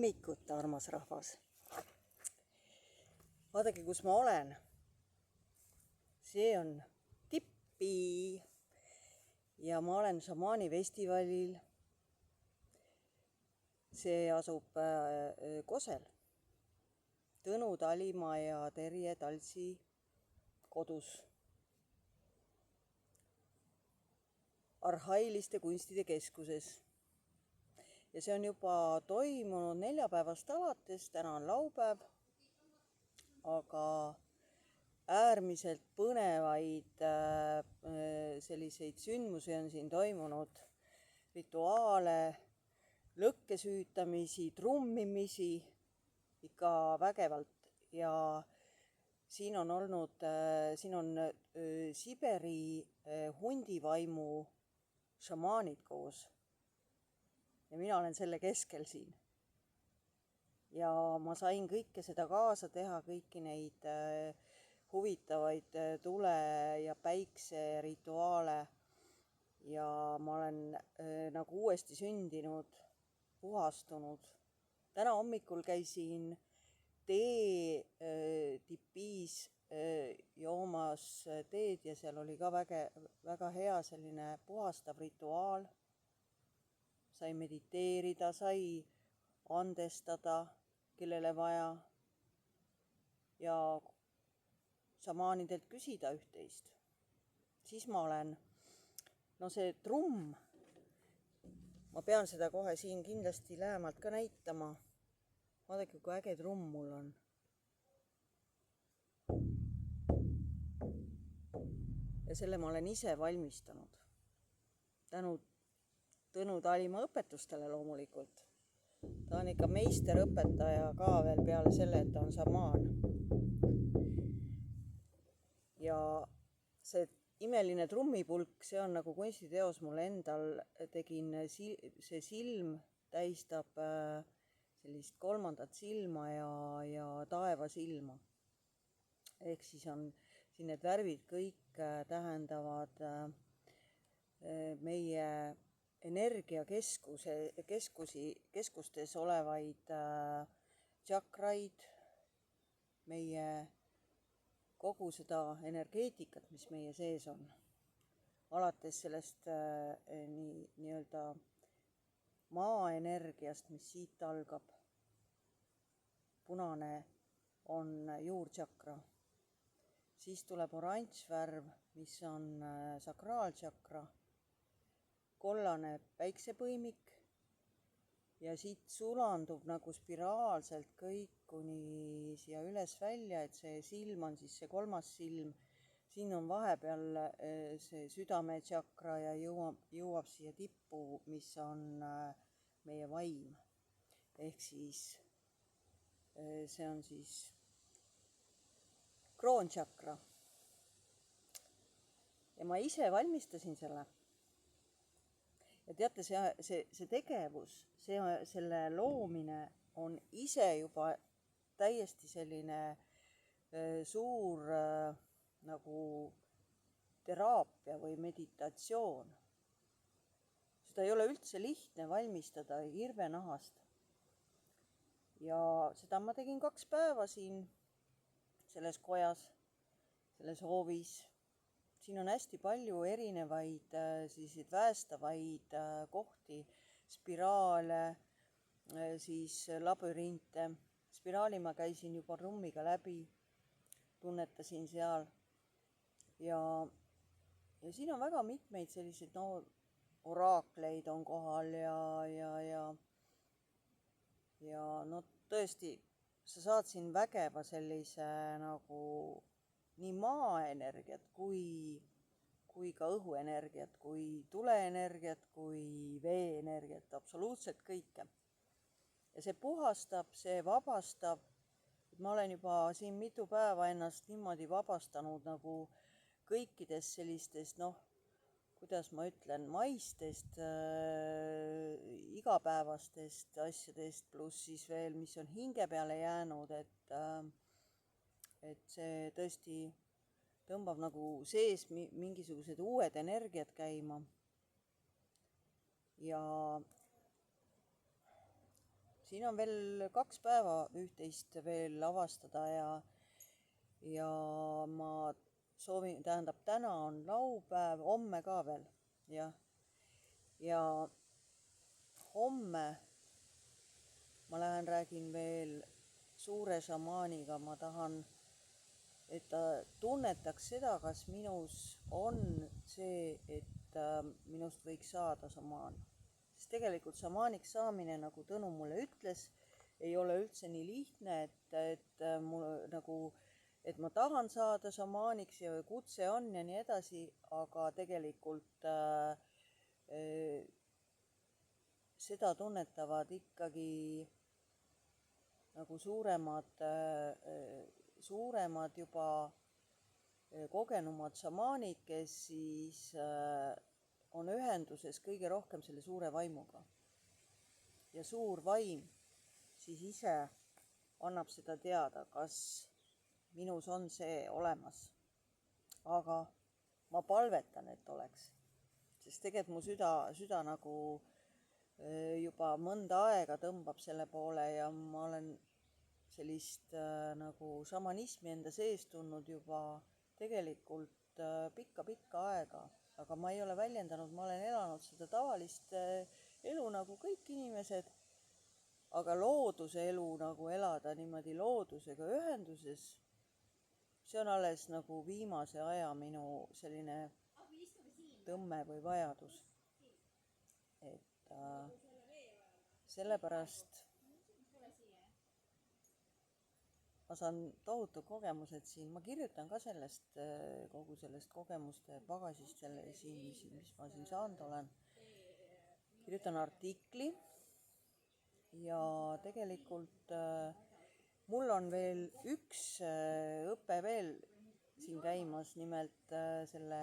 hommikut, armas rahvas. Vaadake, kus ma olen. See on Tippi ja ma olen šamaani festivalil. See asub Kosel, Tõnu Talimaa ja Terje Taltsi kodus. Arhailiste kunstide keskuses. Ja see on juba toimunud neljapäevast alates, täna on laupäev, aga äärmiselt põnevaid selliseid sündmusi on siin toimunud, rituaale, lõkkesüütamisi, trummimisi, ikka vägevalt. Ja siin on olnud, siin on Siberi hundivaimu šamaanid koos. Ja mina olen selle keskel siin. Ja ma sain kõike seda kaasa teha, kõiki neid huvitavaid tule- ja päikserituaale. Ja ma olen nagu uuesti sündinud, puhastunud. Täna hommikul käisin Tipis joomas teed ja seal oli ka väga hea selline puhastav rituaal. Sai mediteerida, sai andestada, kellele vaja, ja šamaanidelt küsida üht-teist. Siis ma olen, see trumm, ma pean seda kohe siin kindlasti lähemalt ka näitama. Vaadake, kui äge trumm mul on. Ja selle ma olen ise valmistanud. Tänu Tõnu Talimaa õpetustele loomulikult. Ta on ikka meisterõpetaja ka veel peale selle, et ta on šamaan. Ja see imeline trummipulk, see on nagu kunstiteos mul endal. Tegin, see silm tähistab sellist kolmandat silma ja taevasilma. Ehk siis on siin need värvid kõik tähendavad meie energiakeskustes olevaid tšakraid, meie kogu seda energeetikat, mis meie sees on. Alates sellest nii-öelda maaenergiast, mis siit algab. Punane on juurtšakra. Siis tuleb oranž värv, mis on sakraaltšakra. Kollane päiksepõimik ja siit sulandub nagu spiraalselt kõik kuni siia üles välja, et see silm on siis see kolmas silm. Siin on vahepeal see südametšakra ja jõuab siia tippu, mis on meie vaim. Ehk siis see on siis kroontšakra. Ja ma ise valmistasin selle. Ja teate, see tegevus, selle loomine on ise juba täiesti selline suur nagu teraapia või meditatsioon. Seda ei ole üldse lihtne valmistada hirvenahast. Ja seda ma tegin 2 päeva siin selles kojas, selles hoovis. Siin on hästi palju erinevaid selliseid väestavaid kohti, spiraale, siis labürinte. Spiraali ma käisin juba trummiga läbi, tunnetasin seal. Ja siin on väga mitmeid selliseid oraakleid on kohal ja tõesti, sa saad siin vägeva sellise nagu nii maaenergiat kui ka õhuenergiat, kui tuleenergiat, kui veeenergiat, absoluutselt kõike. Ja see puhastab, see vabastab. Ma olen juba siin mitu päeva ennast niimoodi vabastanud nagu kõikidest sellistest, kuidas ma ütlen, maistest, igapäevastest asjadest, pluss siis veel, mis on hinge peale jäänud, et see tõesti tõmbab nagu sees mingisugused uued energiat käima. Ja siin on veel 2 päeva üht-teist veel avastada ja ma soovin, tähendab, täna on laupäev, homme ka veel, jah. ja homme ma lähen räägin veel suure šamaaniga, ma tahan, et ta tunnetaks seda, kas minus on see, et minust võiks saada šamaan. Sest tegelikult šamaaniks saamine, nagu Tõnu mulle ütles, ei ole üldse nii lihtne, et mul nagu, et ma tahan saada šamaaniks ja kutse on ja nii edasi, aga tegelikult seda tunnetavad ikkagi nagu suuremad juba kogenumad šamaanid, kes siis on ühenduses kõige rohkem selle suure vaimuga. Ja suur vaim siis ise annab seda teada, kas minus on see olemas. Aga ma palvetan, et oleks. Sest tegelikult mu süda nagu juba mõnda aega tõmbab selle poole ja ma olen sellist nagu šamanismi enda sees tundnud juba tegelikult pikka aega, aga ma ei ole väljendanud, ma olen elanud seda tavalist elu nagu kõik inimesed, aga looduse elu nagu elada niimoodi loodusega ühenduses, see on alles nagu viimase aja minu selline tõmme või vajadus. Et sellepärast ma saan tohutu kogemused siin, ma kirjutan ka sellest, kogu sellest kogemuste pagasist siin, mis ma siin saanud olen. Kirjutan artikli ja tegelikult mul on veel üks õpe veel siin käimas, nimelt selle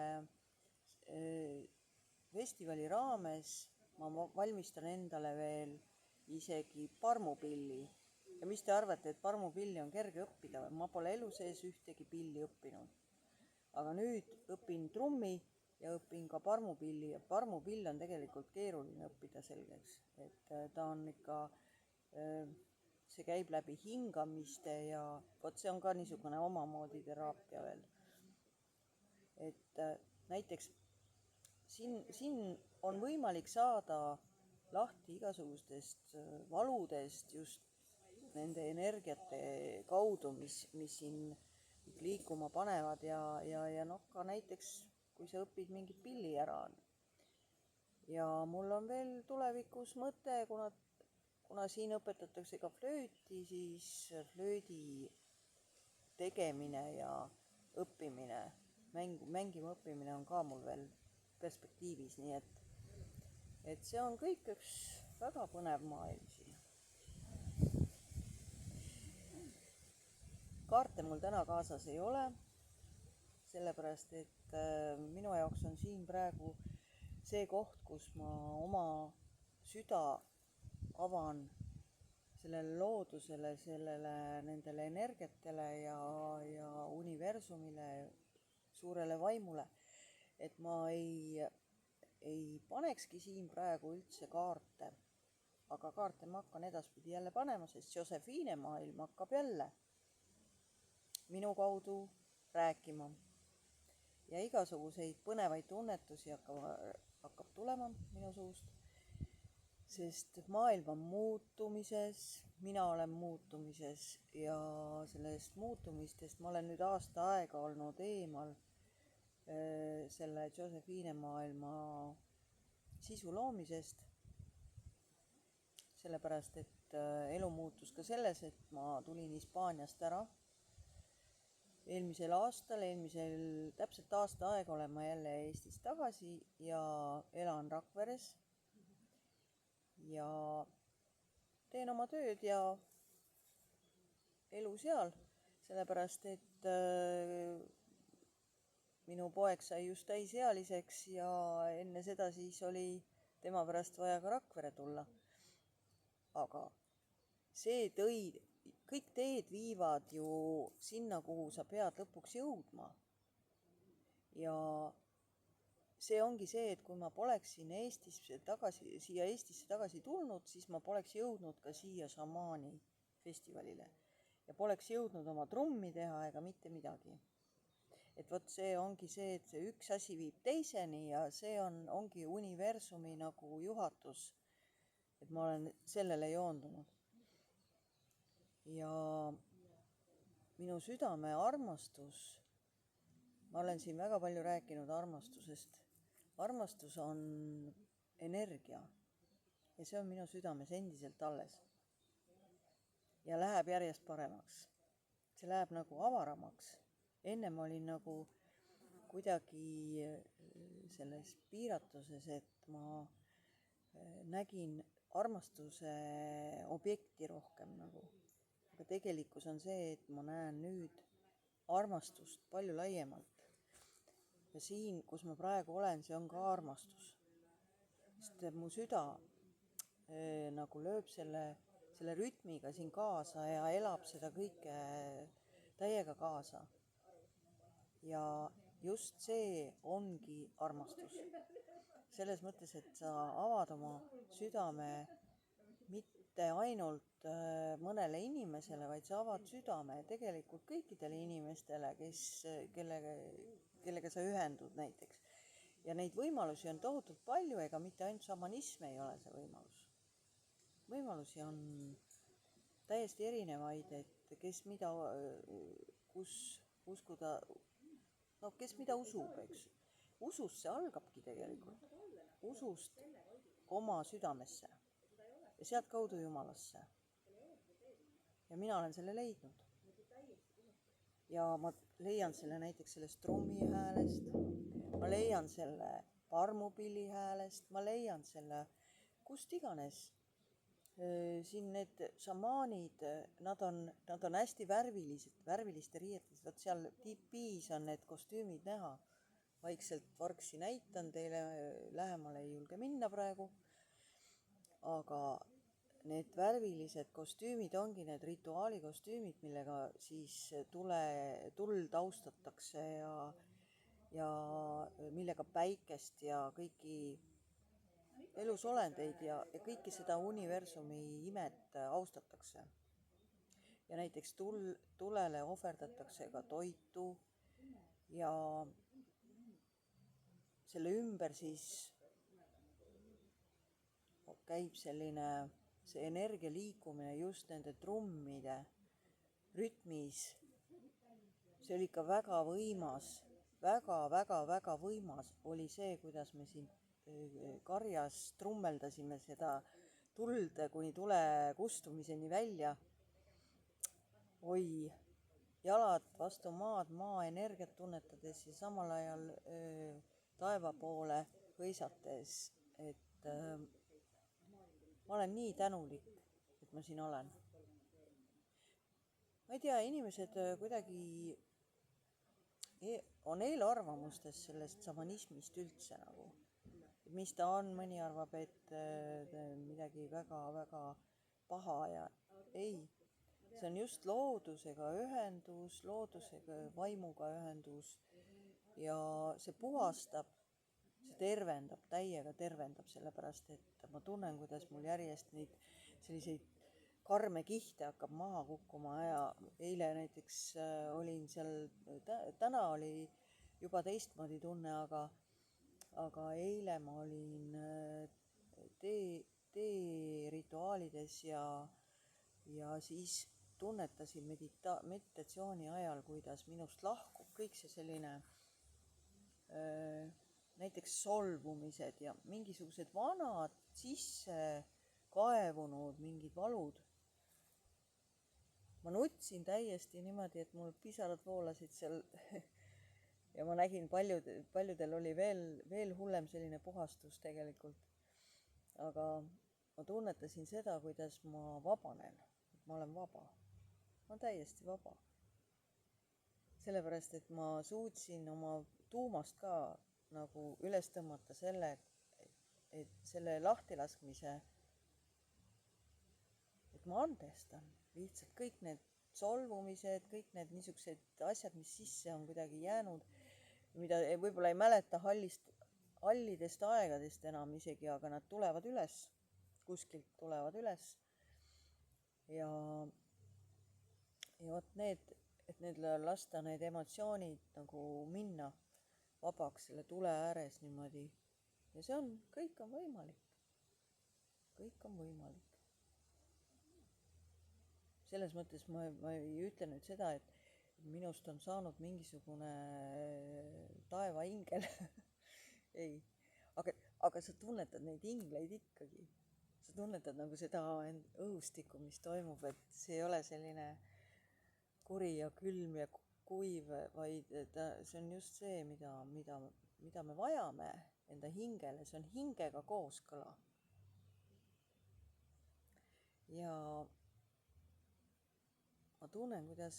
festivali raames ma valmistan endale veel isegi parmupilli. Ja mis te arvate, et parmupilli on kerge õppida? Ma pole elu sees ühtegi pilli õppinud. Aga nüüd õpin trummi ja õpin ka parmupilli ja parmupill on tegelikult keeruline õppida selgeks. Et ta on ikka, see käib läbi hingamiste ja vot see on ka niisugune omamoodi teraapia veel. Et näiteks siin on võimalik saada lahti igasugustest valudest just nende energiate kaudu, mis siin liikuma panevad ja noh, ka näiteks kui sa õpid mingit pilli ära. Ja mul on veel tulevikus mõte, kuna siin õpetatakse ka flööti, siis flöödi tegemine ja õppimine, mängima õppimine on ka mul veel perspektiivis, nii et see on kõik üks väga põnev maailm siin. Kaarte mul täna kaasas ei ole, sellepärast et minu jaoks on siin praegu see koht, kus ma oma süda avan sellele loodusele, nendele energiatele ja universumile, suurele vaimule, et ma ei panekski siin praegu üldse kaarte, aga kaarte ma hakkan edaspidi jälle panema, sest Josephine maailm hakkab jälle minu kaudu rääkima ja igasuguseid põnevaid tunnetusi hakkab tulema minu suust, sest maailm on muutumises, mina olen muutumises ja sellest muutumistest ma olen nüüd aasta aega olnud eemal selle Josephine maailma sisu loomisest, sellepärast et elu muutus ka selles, et ma tulin Hispaaniast ära. Eelmisel täpselt aasta aega olen ma jälle Eestis tagasi ja elan Rakveres ja teen oma tööd ja elu seal, sellepärast et minu poeg sai just täisealiseks ja enne seda siis oli tema pärast vaja ka Rakvere tulla. Aga see kõik teed viivad ju sinna, kuhu sa pead lõpuks jõudma. Ja see ongi see, et kui ma poleks siia Eestisse tagasi tulnud, siis ma poleks jõudnud ka siia šamaani festivalile ja poleks jõudnud oma trummi teha ega mitte midagi. Et vot see ongi see, et see üks asi viib teiseni ja see ongi universumi nagu juhatus, et ma olen sellele joondunud. Ja minu südame armastus, ma olen siin väga palju rääkinud armastusest. Armastus on energia ja see on minu südames endiselt alles. Ja läheb järjest paremaks. See läheb nagu avaramaks. Ennem olin nagu kuidagi selles piiratuses, et ma nägin armastuse objekti rohkem nagu. Aga tegelikkus on see, et ma näen nüüd armastust palju laiemalt. Ja siin, kus ma praegu olen, see on ka armastus. Sest mu süda nagu lööb selle rütmiga siin kaasa ja elab seda kõike täiega kaasa. Ja just see ongi armastus. Selles mõttes, et sa avad oma südame mitte ainult mõnele inimesele, vaid sa avad südame tegelikult kõikidele inimestele, kellega sa ühendud näiteks. Ja neid võimalusi on tohutult palju, ega mitte ainult šamanism ei ole see võimalus. Võimalusi on täiesti erinevaid, et kes mida, kus uskuda, kes mida usub, eks. Usust see algabki tegelikult. Usust oma südamesse ja sealt kaudu Jumalasse. Ja mina olen selle leidnud. Ja ma leian selle näiteks sellest trummi häälest, ma leian selle parmupilli häälest, ma leian selle kust iganes. Siin need šamaanid, nad on hästi värviliste riietes, vaat seal tipis on need kostüümid näha. Vaikselt vargsi näitan teile, lähemale ei julge minna praegu, aga need värvilised kostüümid ongi need rituaalikostüümid, millega siis tuld austatakse ja millega päikest ja kõiki elusolendeid ja kõiki seda universumi imet austatakse. Ja näiteks tulele ohverdatakse ka toitu ja selle ümber siis käib see energia liikumine just nende trummide rütmis. See oli ikka väga võimas, väga võimas oli see, kuidas me siin karjas trummeldasime seda tuld kuni tule kustumiseni välja. Oi, jalad vastu maad, maa energiat tunnetades ja samal ajal taeva poole hõisates, et ma olen nii tänulik, et ma siin olen. Ma ei tea, inimesed kuidagi on eelarvamustes sellest šamanismist üldse nagu. Mis ta on, mõni arvab, et midagi väga paha ja ei. See on just loodusega ühendus, loodusega vaimuga ühendus ja see puhastab, see tervendab, täiega tervendab, sellepärast et ma tunnen, kuidas mul järjest neid selliseid karme kihte hakkab maha kukkuma ja eile näiteks olin seal, täna oli juba teistmoodi tunne, aga eile ma olin rituaalides ja siis tunnetasin meditatsiooni ajal, kuidas minust lahkub kõik see selline näiteks solvumised ja mingisugused vanad sisse kaevunud mingid valud. Ma nutsin täiesti niimoodi, et mul pisarad voolasid seal ja ma nägin, paljudel oli veel hullem selline puhastus tegelikult. Aga ma tunnetasin seda, kuidas ma vabanen, et ma olen vaba. Ma olen täiesti vaba. Sellepärast, et ma suutsin oma tuumast ka nagu üles tõmmata selle, et selle lahtilaskmise, et ma andestan lihtsalt kõik need solvumised, kõik need niisugused asjad, mis sisse on kuidagi jäänud, mida võib-olla ei mäleta hallidest aegadest enam isegi, aga nad tulevad üles, kuskilt tulevad üles ja vot need, et lasta need emotsioonid nagu minna vabaks selle tule ääres niimoodi. Ja see on, kõik on võimalik. Kõik on võimalik. Selles mõttes ma ei ütle nüüd seda, et minust on saanud mingisugune taevaingel. Ei, aga sa tunnetad neid ingleid ikkagi. Sa tunnetad nagu seda õhustikku, mis toimub, et see ei ole selline kuri ja külm ja kuiv, vaid see on just see, mida me vajame enda hingele, see on hingega kooskõla. Ja ma tunnen, kuidas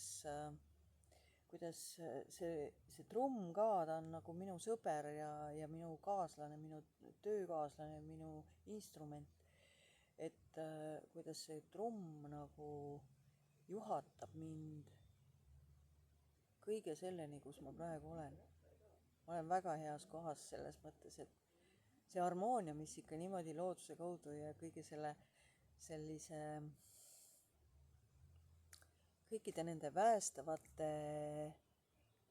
see trumm ka, ta on nagu minu sõber ja minu kaaslane, minu töökaaslane, minu instrument. Et kuidas see trumm nagu juhatab mind kõige selleni, kus ma praegu olen. Ma olen väga heas kohas selles mõttes, et see harmoonia, mis ikka niimoodi looduse kaudu ja kõige sellise kõikide nende väestavate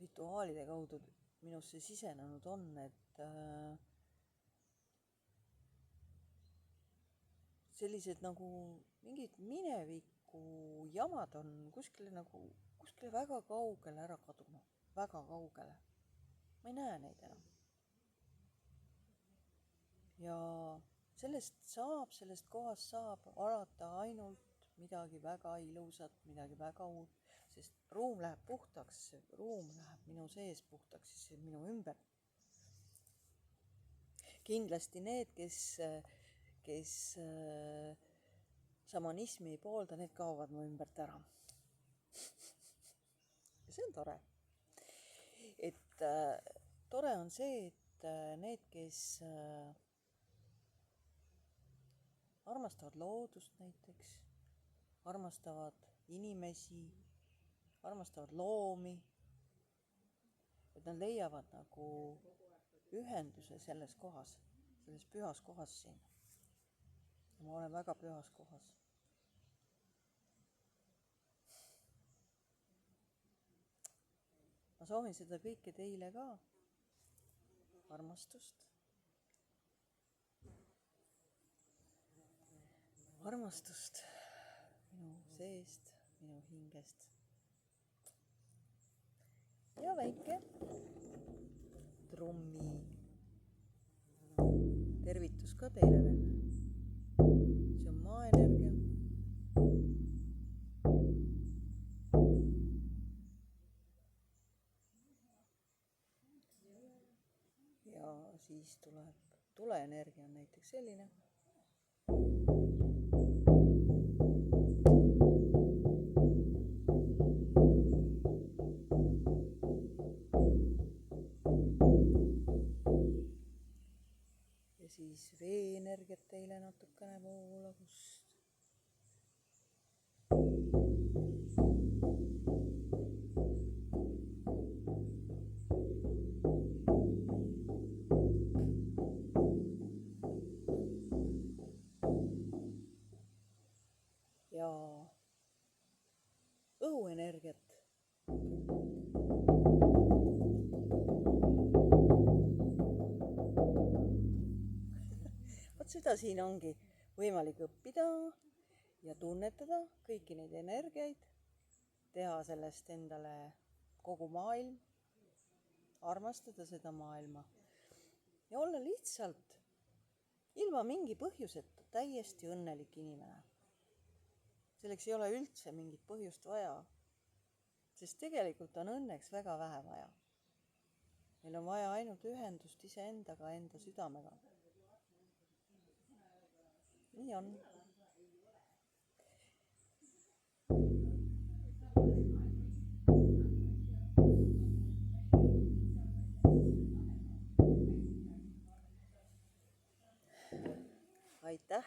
rituaalide kaudu minusse sisenenud on, et sellised nagu mingid mineviku jamad on kuskile väga kaugele ära kadunud, väga kaugele. Ma ei näe neid enam. Ja sellest kohast saab alata ainult midagi väga ilusat, midagi väga uut, sest ruum läheb puhtaks, ruum läheb minu sees puhtaks, siis minu ümber. Kindlasti need, kes šamanismi ei poolda, need kaovad mu ümbert ära. Ja see on tore. Et tore on see, et need, kes armastavad loodust näiteks, armastavad inimesi, armastavad loomi, et nad leiavad nagu ühenduse selles kohas, selles pühas kohas siin. Ja ma olen väga pühas kohas. Ma soovin seda kõike teile ka. Armastust. Armastust minu seest, minu hingest. Ja väike trummi tervitus ka teile veel. See on maaenergia. Ja siis tuleb tuleenergia on näiteks selline. Ja siis vee-energiat teile natukene voolagust. Ja õhuenergiat. Vot seda siin ongi võimalik õppida ja tunnetada kõiki neid energiaid, teha sellest endale kogu maailm, armastada seda maailma ja olla lihtsalt ilma mingi põhjuseta täiesti õnnelik inimene. Selleks ei ole üldse mingit põhjust vaja, sest tegelikult on õnneks väga vähe vaja. Meil on vaja ainult ühendust iseendaga, enda südamega. Nii on. Aitäh!